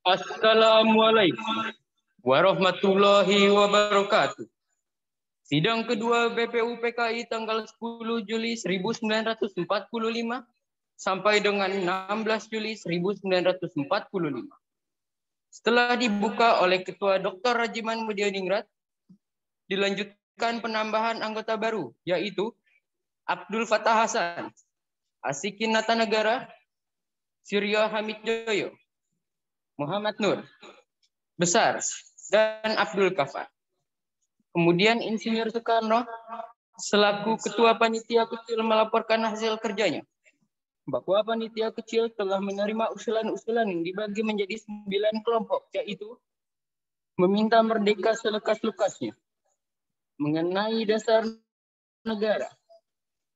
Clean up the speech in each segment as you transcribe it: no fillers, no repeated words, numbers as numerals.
Assalamualaikum warahmatullahi wabarakatuh. Sidang kedua BPU PKI tanggal 10 Juli 1945 sampai dengan 16 Juli 1945. Setelah dibuka oleh Ketua Dr. Rajiman Mudyadiningrat, dilanjutkan penambahan anggota baru, yaitu Abdul Fattah Hasan, Asikin Natanegara, Surya Hamid Joyo, Muhammad Nur, Besar, dan Abdul Kafar. Kemudian Insinyur Soekarno selaku Ketua Panitia Kecil melaporkan hasil kerjanya bahwa panitia kecil telah menerima usulan-usulan yang dibagi menjadi 9 kelompok, yaitu meminta merdeka selekas-lekasnya, mengenai dasar negara,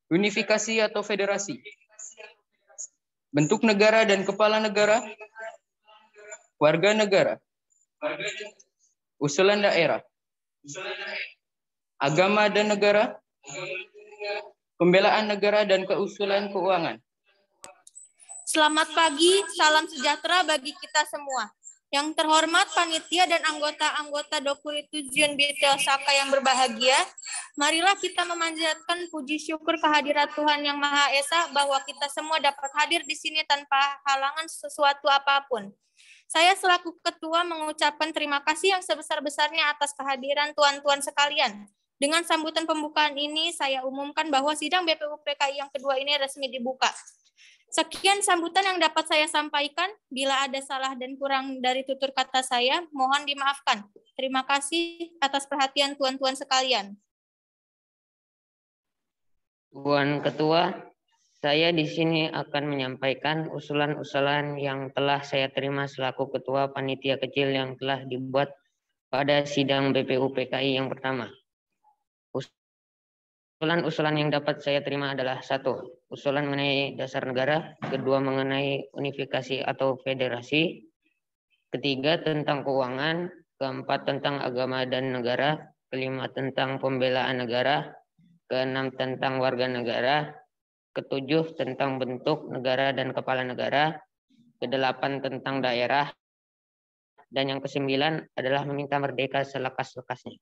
unifikasi atau federasi, bentuk negara dan kepala negara, warga negara, usulan daerah, agama dan negara, pembelaan negara, dan keusulan keuangan. Selamat pagi, salam sejahtera bagi kita semua. Yang terhormat panitia dan anggota-anggota Dokuritujun Bitel Saka yang berbahagia, marilah kita memanjatkan puji syukur kehadirat Tuhan Yang Maha Esa bahwa kita semua dapat hadir di sini tanpa halangan sesuatu apapun. Saya selaku ketua mengucapkan terima kasih yang sebesar-besarnya atas kehadiran tuan-tuan sekalian. Dengan sambutan pembukaan ini, saya umumkan bahwa sidang BPU PKI yang kedua ini resmi dibuka. Sekian sambutan yang dapat saya sampaikan. Bila ada salah dan kurang dari tutur kata saya, mohon dimaafkan. Terima kasih atas perhatian tuan-tuan sekalian. Tuan Ketua, saya di sini akan menyampaikan usulan-usulan yang telah saya terima selaku Ketua Panitia Kecil yang telah dibuat pada sidang BPU PKI yang pertama. Usulan-usulan yang dapat saya terima adalah: 1. Usulan mengenai dasar negara, 2. mengenai unifikasi atau federasi, 3. tentang keuangan, 4. tentang agama dan negara, 5. tentang pembelaan negara, 6. tentang warga negara, 7. tentang bentuk negara dan kepala negara, 8. tentang daerah, dan yang 9 adalah meminta merdeka selekas-lekasnya.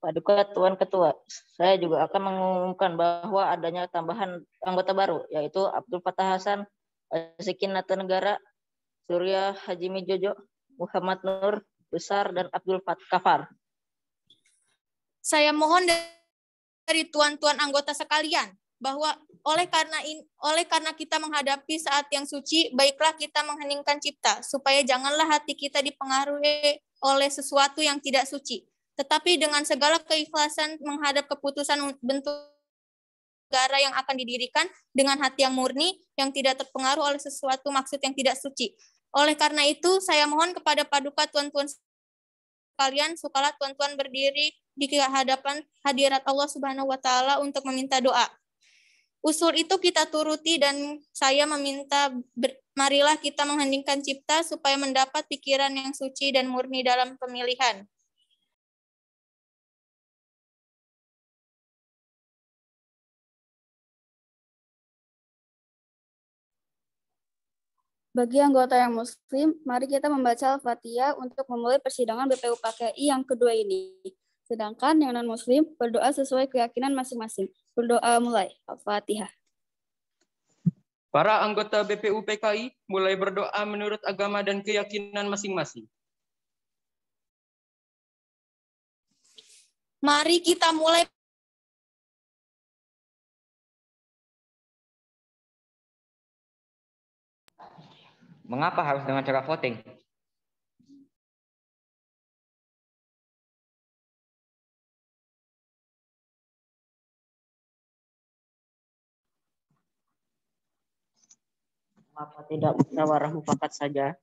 Paduka Tuan Ketua, saya juga akan mengumumkan bahwa adanya tambahan anggota baru, yaitu Abdul Fattah Hasan, Asikin Natanegara, Surya Hajimi Jojo, Muhammad Nur, Besar, dan Abdul Kafar. Saya mohon dari tuan-tuan anggota sekalian bahwa oleh karena kita menghadapi saat yang suci, baiklah kita mengheningkan cipta supaya janganlah hati kita dipengaruhi oleh sesuatu yang tidak suci. Tetapi dengan segala keikhlasan menghadap keputusan bentuk negara yang akan didirikan dengan hati yang murni yang tidak terpengaruh oleh sesuatu maksud yang tidak suci. Oleh karena itu, saya mohon kepada paduka tuan-tuan sekalian, sukalah tuan-tuan berdiri di hadapan hadirat Allah Subhanahu wa taala untuk meminta doa. Usul itu kita turuti dan saya meminta marilah kita mengheningkan cipta supaya mendapat pikiran yang suci dan murni dalam pemilihan. Bagi anggota yang muslim, mari kita membaca Al-Fatihah untuk memulai persidangan BPU PKI yang kedua ini. Sedangkan yang non-muslim berdoa sesuai keyakinan masing-masing. Berdoa mulai. Al-Fatihah. Para anggota BPU PKI mulai berdoa menurut agama dan keyakinan masing-masing. Mari kita mulai. Mengapa harus dengan cara voting? Mengapa tidak musyawarah mufakat saja?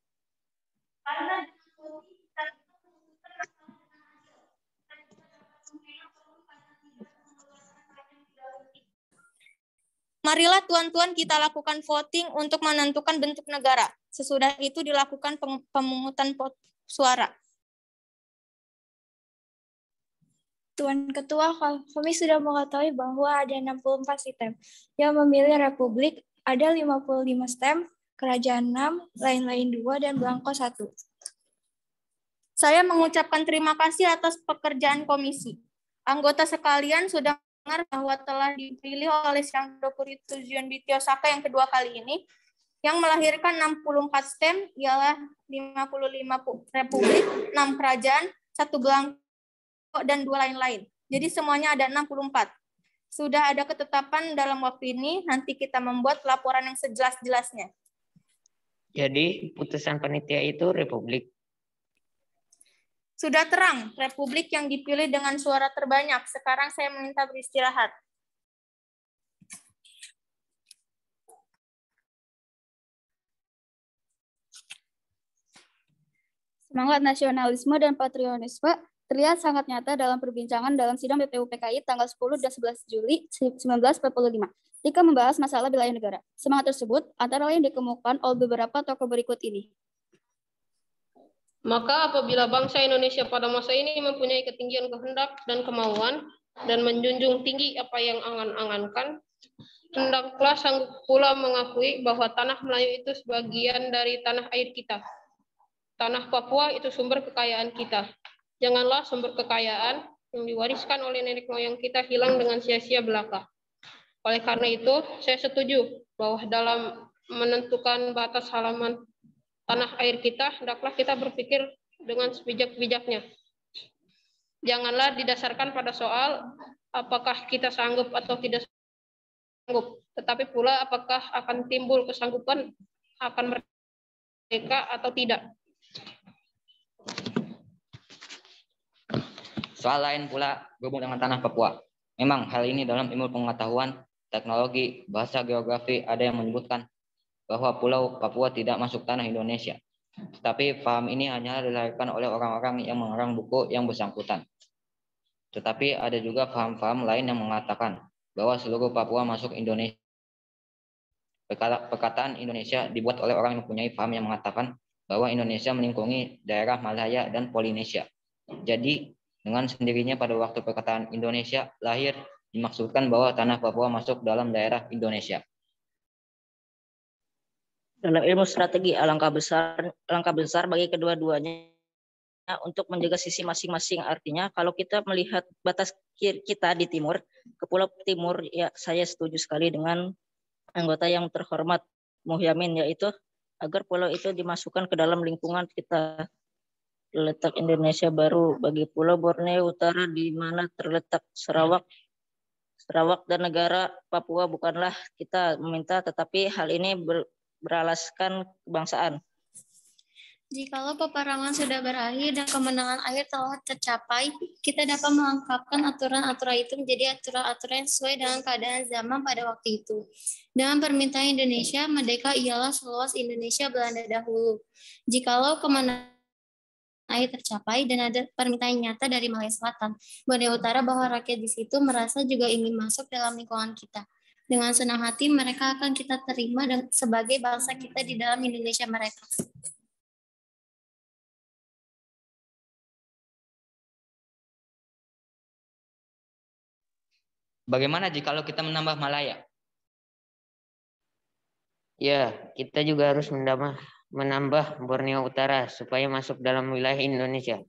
Marilah tuan-tuan kita lakukan voting untuk menentukan bentuk negara. Sesudah itu dilakukan pemungutan suara. Tuan Ketua, kami sudah mengetahui bahwa ada 64 sistem. Yang memilih Republik ada 55 stem, Kerajaan 6, lain-lain 2, dan Belangko 1. Saya mengucapkan terima kasih atas pekerjaan komisi. Anggota sekalian sudah mendengar bahwa telah dipilih oleh Sidang Dokurito Zion Bitiosaka yang kedua kali ini, yang melahirkan 64 stem, ialah 55 Republik, 6 Kerajaan, 1 Belangko, dan 2 lain-lain. Jadi semuanya ada 64. Sudah ada ketetapan dalam waktu ini, nanti kita membuat laporan yang sejelas-jelasnya. Jadi putusan panitia itu Republik. Sudah terang, Republik yang dipilih dengan suara terbanyak. Sekarang saya meminta beristirahat. Semangat nasionalisme dan patriotisme terlihat sangat nyata dalam perbincangan dalam sidang BPU PKI tanggal 10 dan 11 Juli 1945 ketika membahas masalah wilayah negara. Semangat tersebut antara lain dikemukakan oleh beberapa tokoh berikut ini. Maka apabila bangsa Indonesia pada masa ini mempunyai ketinggian kehendak dan kemauan dan menjunjung tinggi apa yang angan-angankan, hendaklah sanggup pula mengakui bahwa tanah Melayu itu sebagian dari tanah air kita. Tanah Papua itu sumber kekayaan kita. Janganlah sumber kekayaan yang diwariskan oleh nenek moyang kita hilang dengan sia-sia belaka. Oleh karena itu, saya setuju bahwa dalam menentukan batas halaman tanah air kita, hendaklah kita berpikir dengan sebijak-bijaknya. Janganlah didasarkan pada soal apakah kita sanggup atau tidak sanggup, tetapi pula apakah akan timbul kesanggupan akan merdeka atau tidak. Soal lain pula berhubung dengan tanah Papua. Memang hal ini dalam ilmu pengetahuan, teknologi, bahasa geografi ada yang menyebutkan bahwa Pulau Papua tidak masuk tanah Indonesia. Tetapi paham ini hanya dilahirkan oleh orang-orang yang mengarang buku yang bersangkutan. Tetapi ada juga paham-paham lain yang mengatakan bahwa seluruh Papua masuk Indonesia. Perkataan Indonesia dibuat oleh orang yang mempunyai paham yang mengatakan bahwa Indonesia melingkungi daerah Malaya dan Polinesia. Jadi dengan sendirinya pada waktu perkataan Indonesia lahir dimaksudkan bahwa tanah Papua masuk dalam daerah Indonesia. Dalam ilmu strategi alangkah besar bagi kedua-duanya untuk menjaga sisi masing-masing. Artinya kalau kita melihat batas kita di timur, ke Pulau Timur, ya saya setuju sekali dengan anggota yang terhormat Muhyamin, yaitu agar pulau itu dimasukkan ke dalam lingkungan kita. Letak Indonesia baru bagi Pulau Borneo Utara di mana terletak Sarawak dan negara Papua bukanlah kita meminta, tetapi hal ini beralaskan kebangsaan. Jikalau peperangan sudah berakhir dan kemenangan akhir telah tercapai, kita dapat melengkapkan aturan-aturan itu menjadi aturan-aturan sesuai dengan keadaan zaman pada waktu itu. Dengan permintaan Indonesia, merdeka ialah seluas Indonesia Belanda dahulu. Jikalau kemenangan akhir tercapai dan ada permintaan nyata dari Malaya Selatan, Borneo Utara bahwa rakyat di situ merasa juga ingin masuk dalam lingkungan kita. Dengan senang hati mereka akan kita terima dan sebagai bangsa kita di dalam Indonesia mereka. Bagaimana jikalau kita menambah Malaya? Ya, kita juga harus menambah Borneo Utara supaya masuk dalam wilayah Indonesia.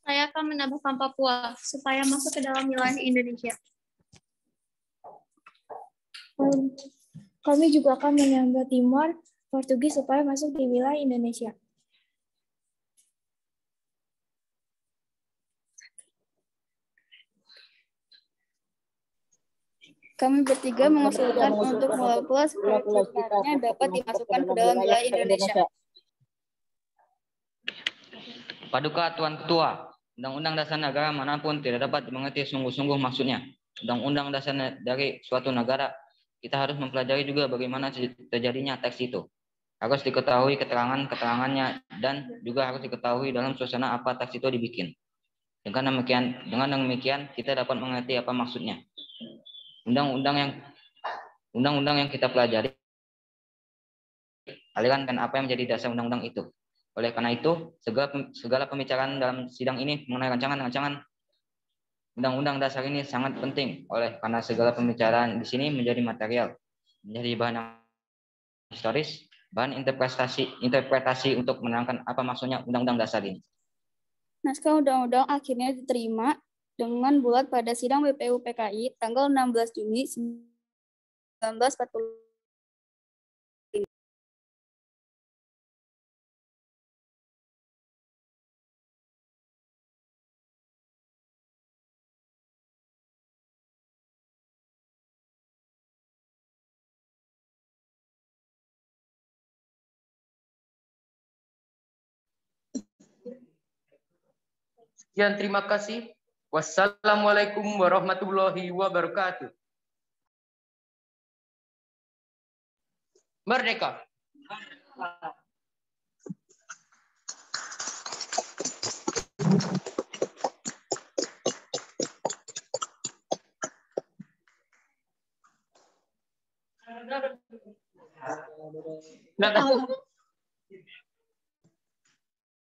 Saya akan menambahkan Papua supaya masuk ke dalam wilayah Indonesia. Kami juga akan menambah Timor Portugis supaya masuk di wilayah Indonesia. Kami bertiga mengusulkan untuk pulau-pulau sekitarnya dapat dimasukkan ke dalam wilayah Indonesia. Paduka Tuan Ketua, Undang-Undang Dasar Negara manapun tidak dapat dimengerti sungguh-sungguh maksudnya. Undang-undang dasar dari suatu negara, kita harus mempelajari juga bagaimana terjadinya teks itu. Harus diketahui keterangannya dan juga harus diketahui dalam suasana apa teks itu dibikin. Dengan demikian kita dapat mengerti apa maksudnya. Undang-undang yang kita pelajari, aliran dan apa yang menjadi dasar undang-undang itu. Oleh karena itu, segala pembicaraan dalam sidang ini mengenai rancangan Undang-undang dasar ini sangat penting karena segala pembicaraan di sini menjadi material, menjadi bahan yang historis, bahan interpretasi untuk menerangkan apa maksudnya undang-undang dasar ini. Naskah undang-undang akhirnya diterima dengan bulat pada sidang BPU PKI tanggal 16 Juni 1945. Sekian, terima kasih. Wassalamualaikum warahmatullahi wabarakatuh. Merdeka. Nah,